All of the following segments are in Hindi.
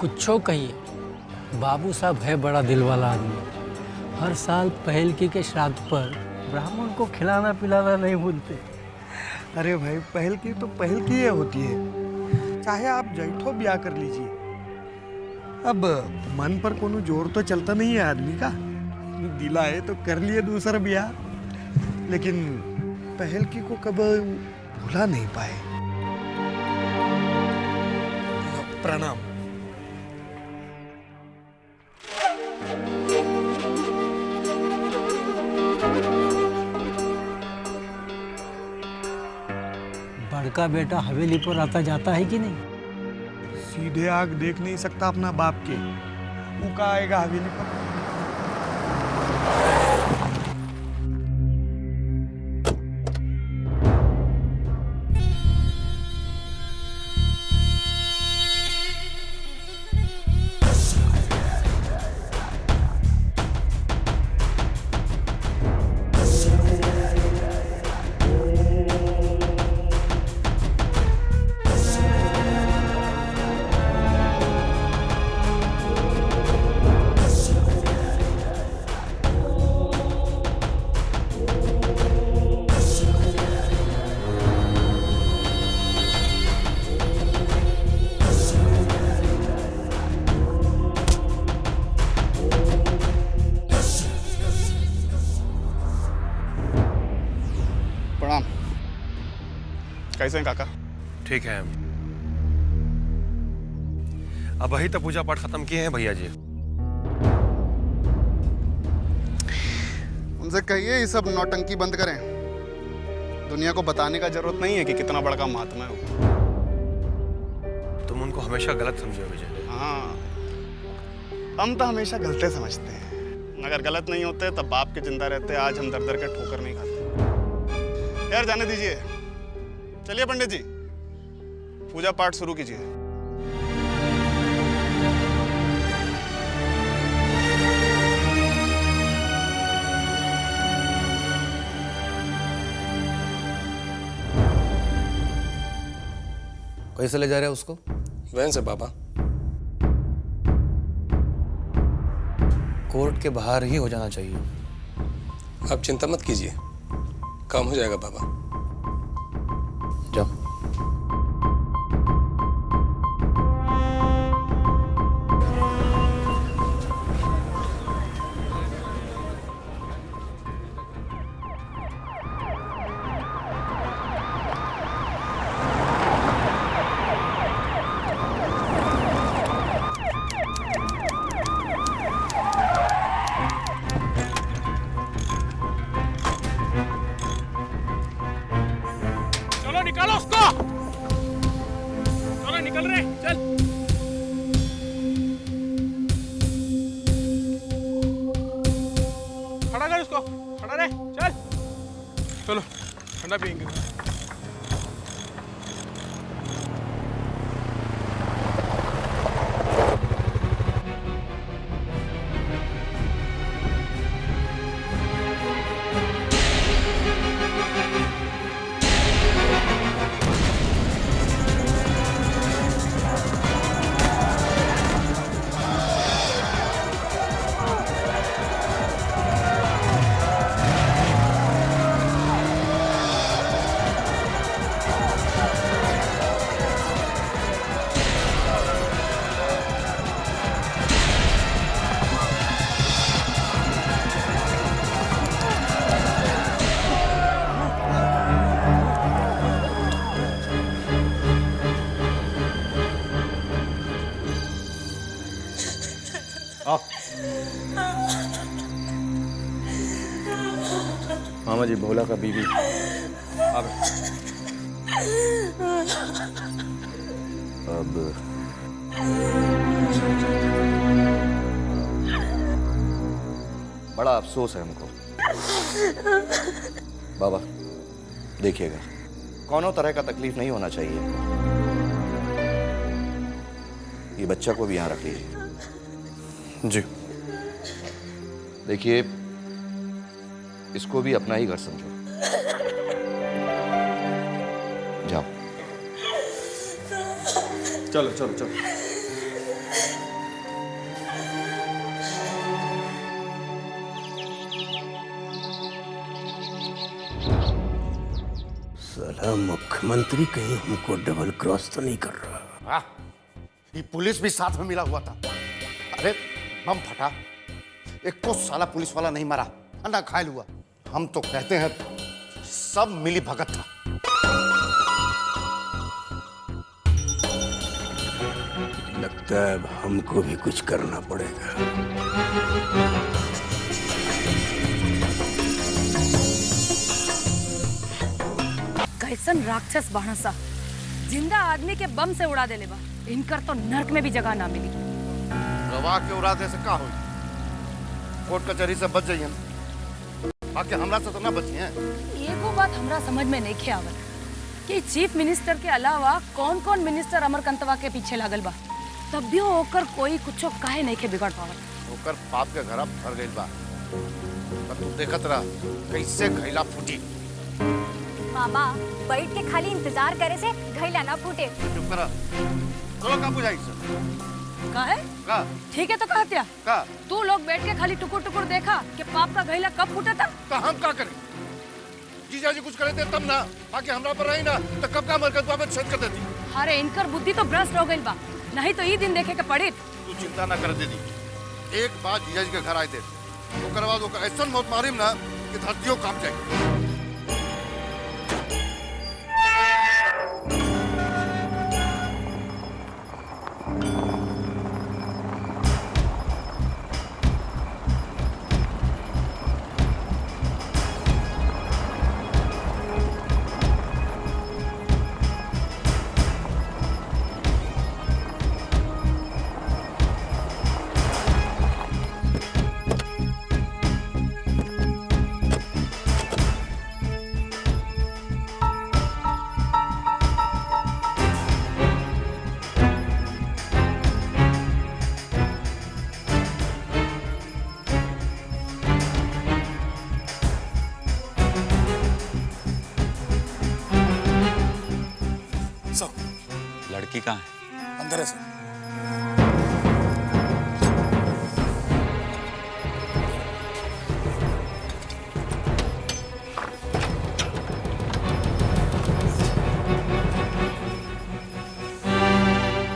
कुछो कहिए, बाबू साहब है बड़ा दिल वाला आदमी। हर साल पहलकी के श्राद्ध पर ब्राह्मण को खिलाना पिलाना नहीं भूलते। अरे भाई, पहलकी तो पहलकी ही होती है, चाहे आप जैठो ब्याह कर लीजिए। अब मन पर कोनो जोर तो चलता नहीं है आदमी का। दिला है तो कर लिए दूसरा ब्याह, लेकिन पहलकी को कब भुला नहीं पाए। प्रणाम। बड़का बेटा हवेली पर आता जाता है कि नहीं? सीधे आग देख नहीं सकता अपना बाप के, वो का आएगा हवेली पर। प्रणाम। कैसे हैं काका? ठीक है। अब वही तो पूजा पाठ खत्म किए हैं भैया जी। उनसे कहिए ये सब नौटंकी बंद करें। दुनिया को बताने का जरूरत नहीं है कि कितना बड़ा महात्मा है वो। तुम उनको हमेशा गलत समझे हो विजय। हाँ, हम तो हमेशा गलते समझते हैं। अगर गलत नहीं होते तब बाप के जिंदा रहते, आज हम दर दर के ठोकर नहीं खाते। यार जाने दीजिए, चलिए पंडित जी पूजा पाठ शुरू कीजिए। कैसे ले जा रहे हैं उसको? वैन से बाबा। कोर्ट के बाहर ही हो जाना चाहिए। आप चिंता मत कीजिए, काम हो जाएगा बाबा। जाओ। निकालो उसको। चलो निकल रहे, चल। खड़ा कर उसको, खड़ा रहे, चल। चलो ठंडा पियेंगे। मामा जी, भोला का बीवी। अब बड़ा अफसोस है हमको। बाबा देखिएगा, कौनो तरह का तकलीफ नहीं होना चाहिए। ये बच्चा को भी यहाँ रख लीजिए। जी। देखिए, इसको भी अपना ही घर समझो। जाओ। चलो चलो चलो। साला मुख्यमंत्री कहीं हमको डबल क्रॉस तो नहीं कर रहा। हाँ, ये पुलिस भी साथ में मिला हुआ था। अरे बम फटा, एक को साला पुलिस वाला नहीं मरा, ना घायल हुआ। हम तो कहते हैं सब मिली भगत था। लगता है अब हमको भी कुछ करना पड़ेगा। कैसन राक्षस बाणसा जिंदा आदमी के बम से उड़ा देले बा। इनकर तो नर्क में भी जगह ना मिली। गवाह के उड़ादे से का हुई? कोर्ट कचहरी से बच जाइए, बाकी हमरा से तो ना बची हैं। एगो बात हमरा समझ में नहीं खे आवत कि चीफ मिनिस्टर के अलावा कौन कौन मिनिस्टर अमरकंतवा के पीछे लागल बा, तब भी ओकर कोई कुछो काहे नहीं के बिगड़ पावत। ओकर बाप के घर अब भर गइल बा। पर तू देखत रह कैसे घैला फूटी। मामा बैठ के खाली इंतजार करे से घैला ना फूटे। चुप करा, चलो का बुझाई से काहे? का ठीक है तो कहत्या का तू लोग बैठ के खाली टुकुर टुकुर देखा कि पाप का घैला कब फूटा था। तो हम का करें? जीजा जी कुछ करे थे तब ना, बाकी हमरा पर रही ना तो कब का मरकतवा में छेद कर देती। अरे इनकर बुद्धि तो भ्रष्ट हो गइल बा, नहीं तो ई दिन देखे के पड़ी। तू चिंता ना कर दीदी, एक बार जीजा जी के घर आए थे ओकर बाद ओकर ऐसा मौत मारिम ना कि धरतियों कांप जाए। लड़की कहाँ है? अंदर है सर।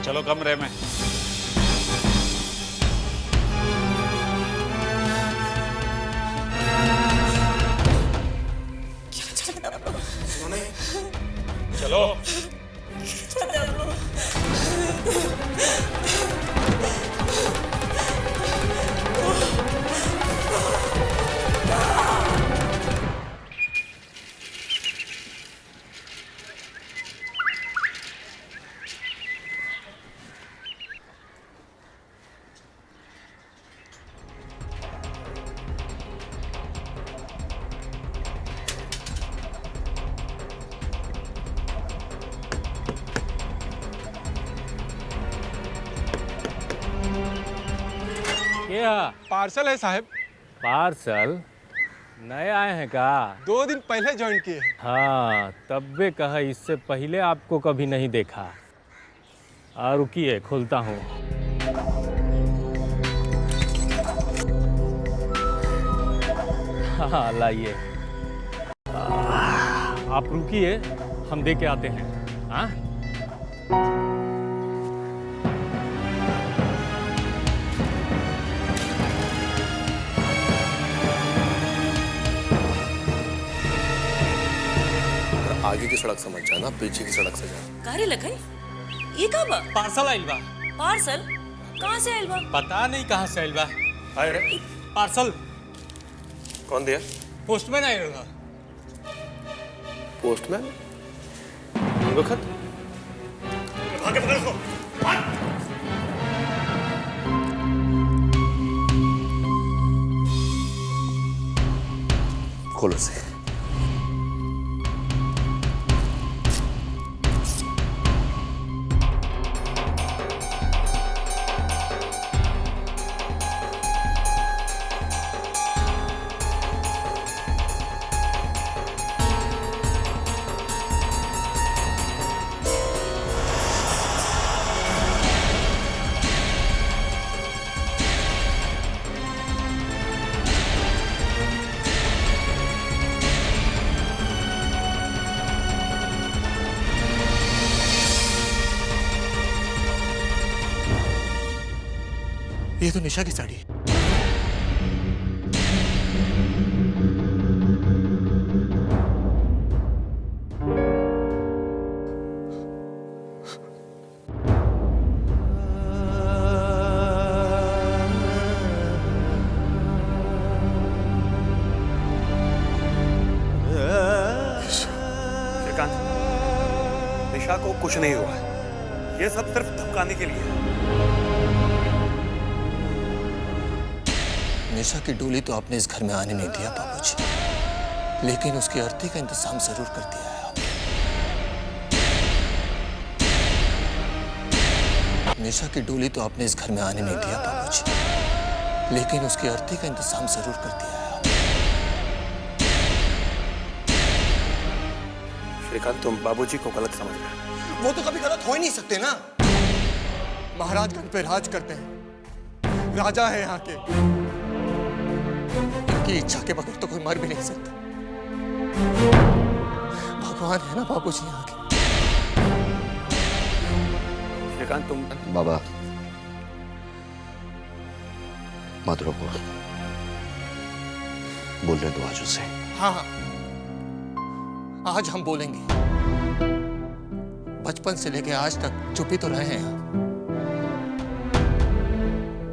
चलो कमरे में। चलो क्या पार्सल है साहब। पार्सल नए आए हैं का? 2 दिन पहले ज्वाइन किए हैं। हाँ तब वे कहा, इससे पहले आपको कभी नहीं देखा। रुकिए खोलता हूँ। हाँ लाइए। आप रुकिए, हम दे के आते हैं। हाँ आगे की सड़क समझ जाना, पीछे की सड़क से जाना। कारे लखई ये का बा? पार्सल आइल बा। पार्सल कहाँ से आइल बा? पता नहीं कहाँ से आइल बा। अरे पार्सल कौन दिया? पोस्टमैन आइल बा। पोस्टमैन? वक्त खोलो से। ये तो निशा की साड़ी है। श्रीकांत, निशा को कुछ नहीं हुआ है। ये सब सिर्फ धमकाने के लिए है। निशा की डोली तो आपने इस घर में आने नहीं दिया बाबूजी, लेकिन उसकी अर्थी का इंतजाम जरूर कर दिया है आपने। निशा की डोली तो आपने इस घर में आने नहीं दिया बाबूजी, लेकिन उसकी अर्थी का इंतजाम जरूर कर दिया है आपने। श्रीकांत, तुम बाबूजी को गलत समझ रहे हो। वो तो कभी गलत हो ही नहीं सकते ना। महाराजगंज पे राज करते हैं, राजा है यहाँ के। इनकी इच्छा के बगैर तो कोई मर भी नहीं सकता। भगवान है ना बाबूजी यहाँ के। श्रीकांत, तुम बाबा मत रोको, बोलने दो आज उसे। हाँ, आज हम बोलेंगे। बचपन से लेके आज तक चुप ही तो रहे हैं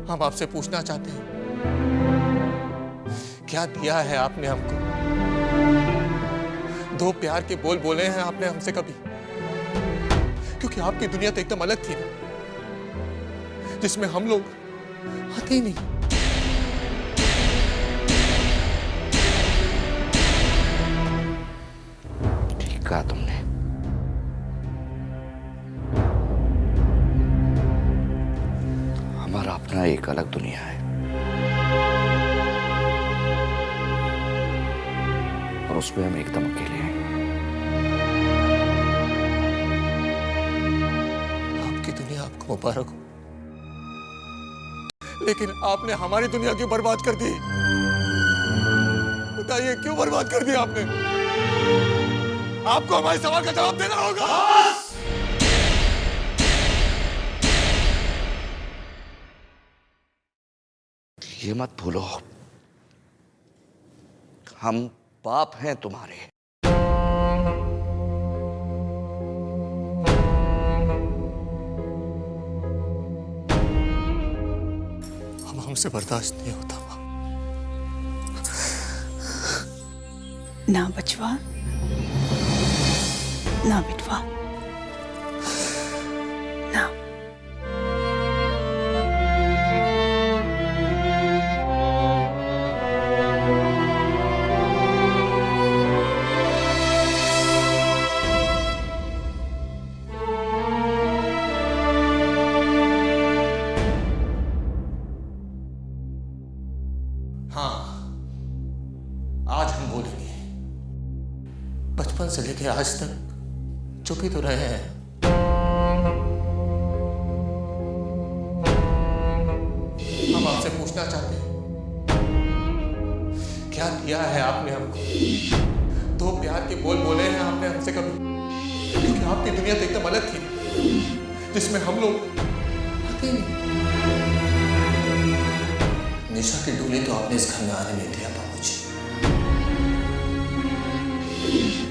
हम आपसे पूछना चाहते हैं, क्या दिया है आपने हमको? दो प्यार के बोल बोले हैं आपने हमसे कभी? क्योंकि आपकी दुनिया तो एकदम अलग थी ना, जिसमें हम लोग आते ही नहीं। ठीक कहा तुमने। हमारा अपना एक अलग दुनिया है और उसमें हम एकदम अकेले हैं। आपकी दुनिया आपको मुबारक हो, लेकिन आपने हमारी दुनिया क्यों बर्बाद कर दी? बताइए, क्यों बर्बाद कर दिया आपने? आपको हमारे सवाल का जवाब देना होगा। ये मत भूलो, हम बाप हैं तुम्हारे। अब हमसे बर्दाश्त नहीं होता। ना बचवा, ना बिटवा, ना। आज हम बोलेंगे। बचपन से लेके आज तक चुप ही तो रहे हैं। हम आपसे पूछना चाहते हैं, क्या दिया है आपने हमको? दो प्यार के बोल बोले हैं आपने हमसे कभी? क्योंकि आपकी दुनिया तो एकदम अलग थी, जिसमें हम लोग आते नहीं। निशा की डोली तो आपने इस घर में आने नहीं दिया बाबूजी,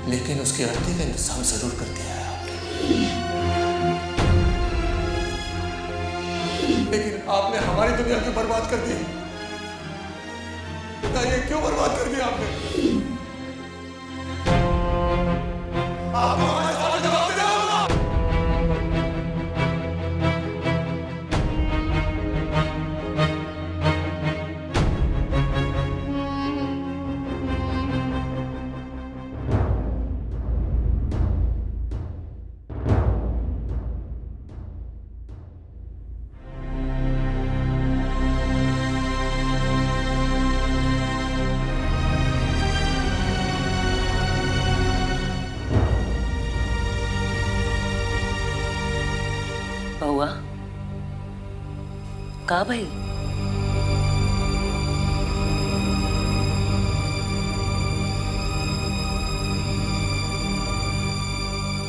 लेकिन उसकी अर्थी का इंतजाम जरूर कर दिया है आपने। लेकिन आपने हमारी दुनिया क्यों बर्बाद कर दी? बताइए, क्यों बर्बाद कर दिया आपने? आपको हमारे सवाल का जवाब देना होगा। बउआ, का भाई?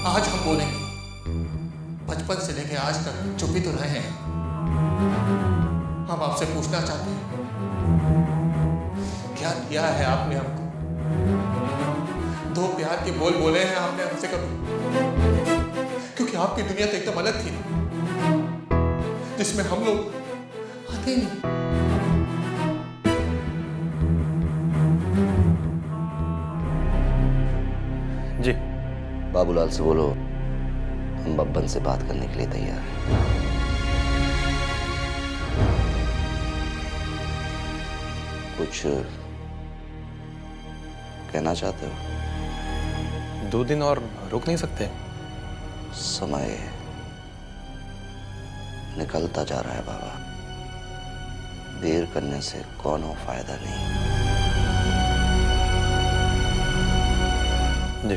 आज हम बोलेंगे। बचपन से लेके आज तक चुप ही तो रहे हैं हम हम आपसे पूछना चाहते हैं, क्या किया है आपने हमको? दो प्यार के बोल बोले हैं आपने हमसे कभी? क्योंकि आपकी दुनिया तो एकदम अलग थी, जिसमें हम लोग आते नहीं। जी बाबूलाल से बोलो हम बब्बन से बात करने के लिए तैयार हैं। कुछ कहना चाहते हो? 2 दिन और रुक नहीं सकते? समय निकलता जा रहा है बाबा, देर करने से कोनो फायदा नहीं। जी